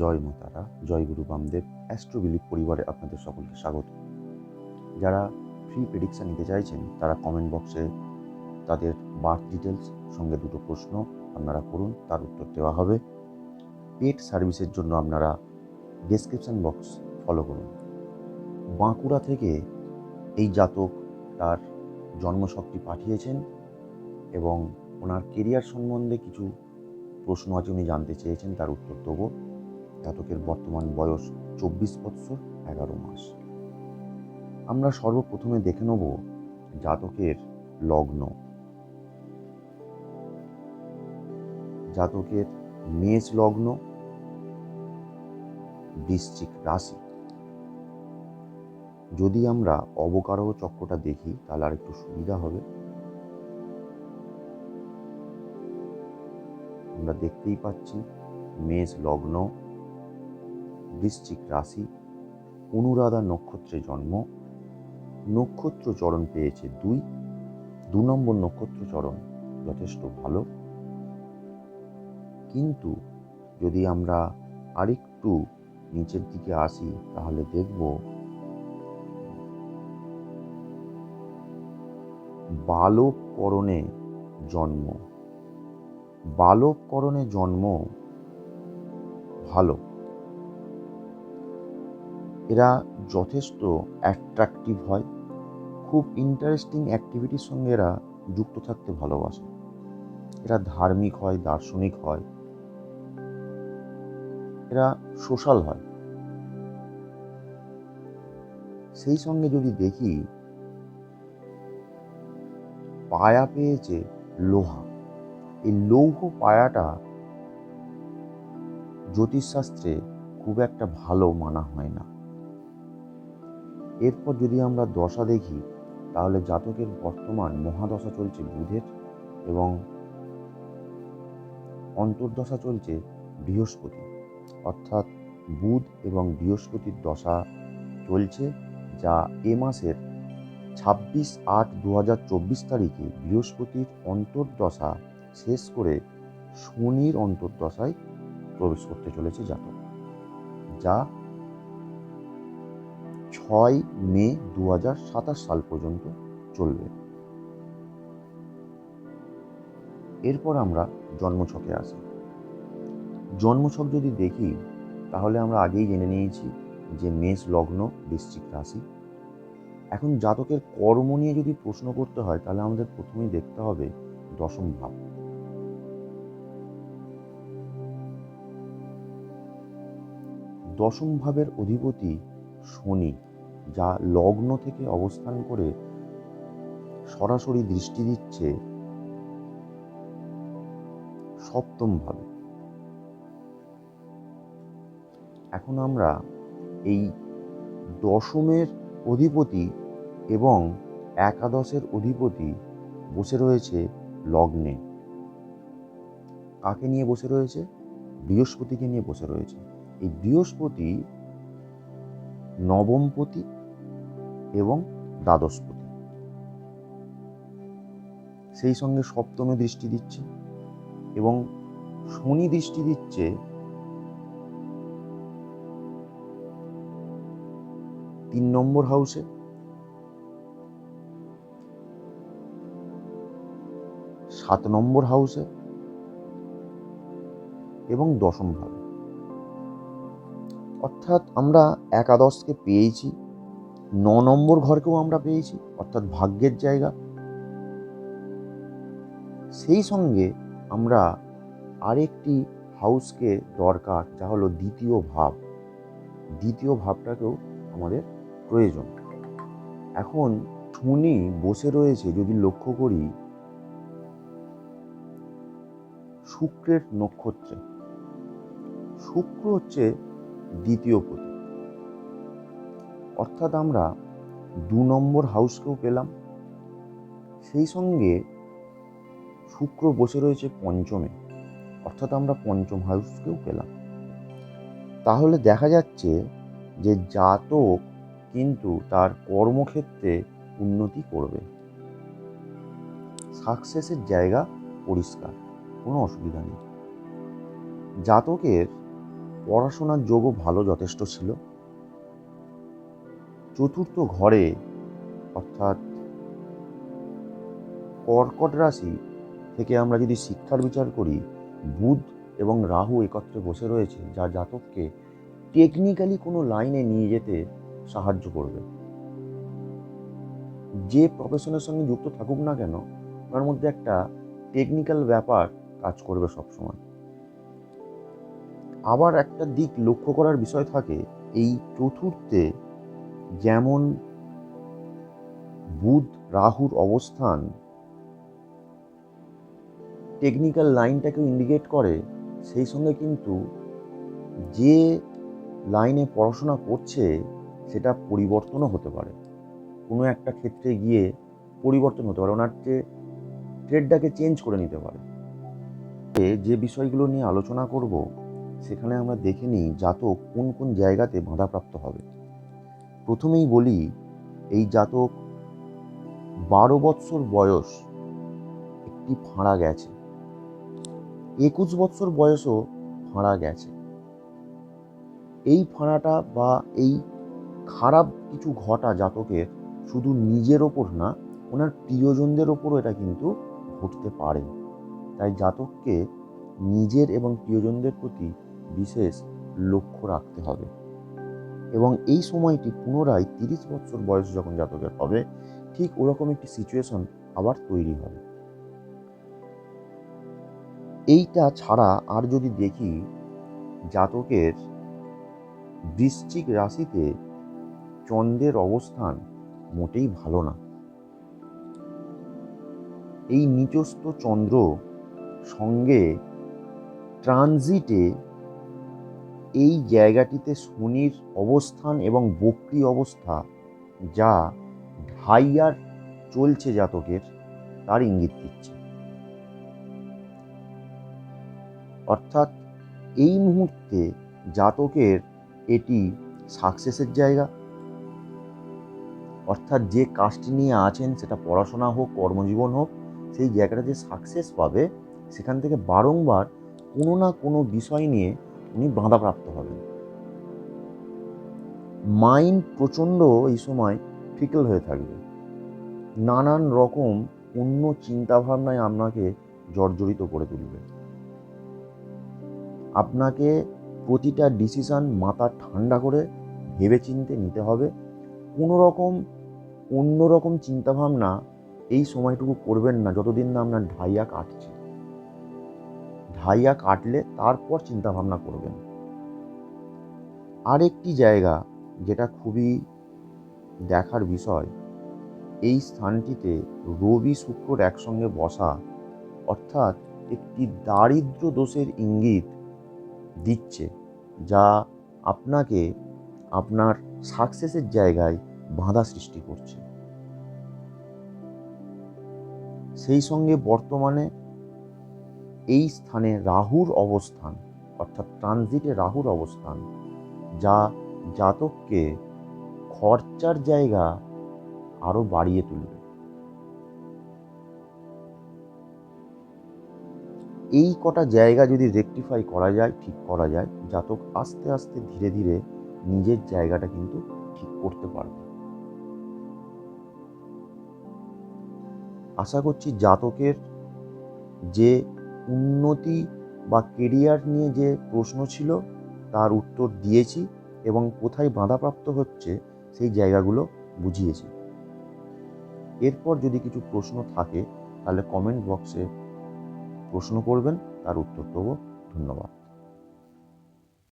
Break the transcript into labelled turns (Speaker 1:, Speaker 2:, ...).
Speaker 1: জয় মা তারা, জয় গুরু বামদেব। অ্যাস্ট্রোবিলিভ পরিবারে আপনাদের সকলকে স্বাগত। যারা ফ্রি প্রেডিকশন নিতে চাইছেন তারা কমেন্ট বক্সে তাদের বার্থ ডিটেলস সঙ্গে দুটো প্রশ্ন আপনারা করুন, তার উত্তর দেওয়া হবে। পেড সার্ভিসের জন্য আপনারা ডেসক্রিপশন বক্স ফলো করুন। বাঁকুড়া থেকে এই জাতক তার জন্মশক্তি পাঠিয়েছেন এবং ওনার কেরিয়ার সম্বন্ধে কিছু প্রশ্ন আছে, উনি জানতে চেয়েছেন, তার উত্তর দেবো। জাতকের বর্তমান বয়স 24 বৎসর 11 মাস। আমরা সর্বপ্রথমে দেখে নেব জাতকের লগ্ন। জাতকের মেষ লগ্ন, বৃশ্চিক রাশি। যদি আমরা অবকারহ চক্রটা দেখি তাহলে আর একটু সুবিধা হবে। আমরা দেখতেই পাচ্ছি মেষ লগ্ন, বৃশ্চিক রাশি, অনুরাধা নক্ষত্রে জন্ম। নক্ষত্র চরণ পেয়েছে 2 নম্বর নক্ষত্র চরণ যথেষ্ট ভালো। কিন্তু যদি আমরা আরেকটু নিচের দিকে আসি তাহলে দেখব বালবকরণে জন্ম। বালবকরণে জন্ম ভালো। এরা যথেষ্ট অ্যাট্রাকটিভ হয়, খুব ইন্টারেস্টিং অ্যাক্টিভিটির সঙ্গে এরা যুক্ত থাকতে ভালোবাসে। এরা ধার্মিক হয়, দার্শনিক হয়, এরা সোশ্যাল হয়। সেই সঙ্গে যদি দেখি পায়া পেয়েছে লোহা। এই লৌহ পায়াটা জ্যোতিষশাস্ত্রে খুব একটা ভালো মানা হয় না। এরপর যদি আমরা দশা দেখি তাহলে জাতকের বর্তমান মহাদশা চলছে বুধের এবং অন্তর্দশা চলছে বৃহস্পতি, অর্থাৎ বুধ এবং বৃহস্পতির দশা চলছে, যা এ মাসের 26/8/2024 তারিখে বৃহস্পতির অন্তর্দশা শেষ করে শনির অন্তর্দশায় প্রবেশ করতে চলেছে জাতক, যা 6 মে 2027 সাল পর্যন্ত চলবে। এরপর আমরা জন্মছকে আসি। জন্মছক যদি দেখি তাহলে আমরা আগেই জেনে নিয়েছি যে মেষ লগ্ন, বৃশ্চিক রাশি। এখন জাতকের কর্ম নিয়ে যদি প্রশ্ন করতে হয় তাহলে আমাদের প্রথমেই দেখতে হবে দশম ভাব। দশম ভাবের অধিপতি শনি, যা লগ্ন থেকে অবস্থান করে সরাসরি দৃষ্টি দিচ্ছে সপ্তম ভাবে। এখন আমরা এই দশমের অধিপতি এবং একাদশের অধিপতি বসে রয়েছে লগ্নে। কাকে নিয়ে বসে রয়েছে? বৃহস্পতিকে নিয়ে বসে রয়েছে। এই বৃহস্পতি নবমপতি এবং দ্বাদশপতি, সেই সঙ্গে সপ্তমে দৃষ্টি দিচ্ছে এবং শনি দৃষ্টি দিচ্ছে 3 নম্বর হাউসে, 7 নম্বর হাউসে এবং দশম ভাবে। অর্থাৎ আমরা একাদশকে পেয়েছি, 9 নম্বর ঘরকেও আমরা পেয়েছি, অর্থাৎ ভাগ্যের জায়গা। সেই সঙ্গে আমরা আরেকটি হাউসকে দরকার, যা হলো দ্বিতীয় ভাব। দ্বিতীয় ভাবটাকেও আমাদের প্রয়োজন। এখন শনি বসে রয়েছে, যদি লক্ষ্য করি, শুক্রের নক্ষত্রে। শুক্র হচ্ছে দ্বিতীয় পতি, অর্থাৎ আমরা 2 নম্বর হাউসকেও পেলাম। সেই সঙ্গে শুক্র বসে রয়েছে পঞ্চমে, অর্থাৎ আমরা পঞ্চম হাউসকেও পেলাম। তাহলে দেখা যাচ্ছে যে জাতক কিন্তু তার কর্মক্ষেত্রে উন্নতি করবে। সাকসেসের জায়গা পরিষ্কার, কোনো অসুবিধা নেই। জাতকের পড়াশোনার যোগও ভালো যথেষ্ট ছিল। চতুর্থ ঘরে অর্থাৎ কর্কট রাশি থেকে আমরা যদি শিক্ষার বিচার করি, বুধ এবং রাহু একত্রে বসে রয়েছে, যা জাতককে টেকনিক্যালি কোনো লাইনে নিয়ে যেতে সাহায্য করবে। যে প্রফেশনের সঙ্গে যুক্ত থাকুক না কেন, ওনার মধ্যে একটা টেকনিক্যাল ব্যাপার কাজ করবে সবসময়। আবার একটা দিক লক্ষ্য করার বিষয় থাকে, এই চতুর্থে যেমন বুধ রাহুর অবস্থান টেকনিক্যাল লাইনটাকেও ইন্ডিকেট করে, সেই সঙ্গে কিন্তু যে লাইনে পড়াশোনা করছে সেটা পরিবর্তনও হতে পারে। কোনো একটা ক্ষেত্রে গিয়ে পরিবর্তন হতে পারে, ওনার যে ট্রেডটাকে চেঞ্জ করে নিতে পারে। যে বিষয়গুলো নিয়ে আলোচনা করব, সেখানে আমরা দেখে নিই জাতক কোন কোন জায়গাতে বাধাপ্রাপ্ত হবে। প্রথমেই বলি, এই জাতক 12 বৎসর বয়স একটি ফাঁড়া গেছে, 21 বৎসর বয়সও ফাঁড়া গেছে। এই ফাঁড়াটা বা এই খারাপ কিছু ঘটা জাতকের শুধু নিজের ওপর না, ওনার প্রিয়জনদের ওপরও এটা কিন্তু ঘটতে পারে। তাই জাতককে নিজের এবং প্রিয়জনদের প্রতি বিশেষ লক্ষ্য রাখতে হবে। এবং এই সময়টি পুনরায় 30 বছর বয়স যখন জাতকের হবে, ঠিক ওরকম একটি সিচুয়েশন আবার তৈরি হবে। এইটা ছাড়া আর যদি দেখি, জাতকের বৃশ্চিক রাশিতে চন্দ্রের অবস্থান মোটেই ভালো না। এই নিচস্থ চন্দ্র সঙ্গে ট্রানজিটে এই জায়গাটিতে শনির অবস্থান এবং বক্রী অবস্থা, যা ঢাইয়ার চলছে জাতকের, তার ইঙ্গিত দিচ্ছে। অর্থাৎ এই মুহূর্তে জাতকের এটি সাকসেসের জায়গা। অর্থাৎ যে কাজটি নিয়ে আছেন, সেটা পড়াশোনা হোক, কর্মজীবন হোক, সেই জায়গাটা যে সাকসেস পাবে, সেখান থেকে বারংবার কোনো না কোনো বিষয় নিয়ে উনি বাধাপ্রাপ্ত হবেন। মাইন্ড প্রচণ্ড এই সময় ফিকেল হয়ে থাকবে, নানান রকম অন্য চিন্তাভাবনায় আপনাকে জর্জরিত করে তুলবে। আপনাকে প্রতিটা ডিসিশন মাথা ঠান্ডা করে ভেবেচিন্তে নিতে হবে। কোনো রকম অন্যরকম চিন্তাভাবনা এই সময়টুকু করবেন না, যতদিন না আপনার ঢাইয়া কাটছে। ঢাইয়া কাটলে তারপর চিন্তাভাবনা করবেন। আরেকটি জায়গা যেটা খুবই দেখার বিষয়, এই স্থানটিতে রবি শুক্র একসঙ্গে বসা, অর্থাৎ একটি দারিদ্র দোষের ইঙ্গিত দিচ্ছে, যা আপনাকে আপনার সাকসেসের জায়গায় বাধা সৃষ্টি করছে। সেই সঙ্গে বর্তমানে এই স্থানে রাহুর অবস্থান, অর্থাৎ ট্রানজিটে রাহুর অবস্থান, যা জাতককে খরচার জায়গা আরো বাড়িয়ে তুলবে। এই কটা জায়গা যদি রেকটিফাই করা যায়, ঠিক করা যায়, জাতক আস্তে আস্তে ধীরে ধীরে নিজের জায়গাটা কিন্তু ঠিক করতে পারবে। আশা করছি জাতকের যে উন্নতি বা কেরিয়ার নিয়ে যে প্রশ্ন ছিল, তার উত্তর দিয়েছি এবং কোথায় বাধাপ্রাপ্ত হচ্ছে সেই জায়গাগুলো বুঝিয়েছি। এরপর যদি কিছু প্রশ্ন থাকে, তাহলে কমেন্ট বক্সে প্রশ্ন করবেন, তার উত্তর দেবো। ধন্যবাদ।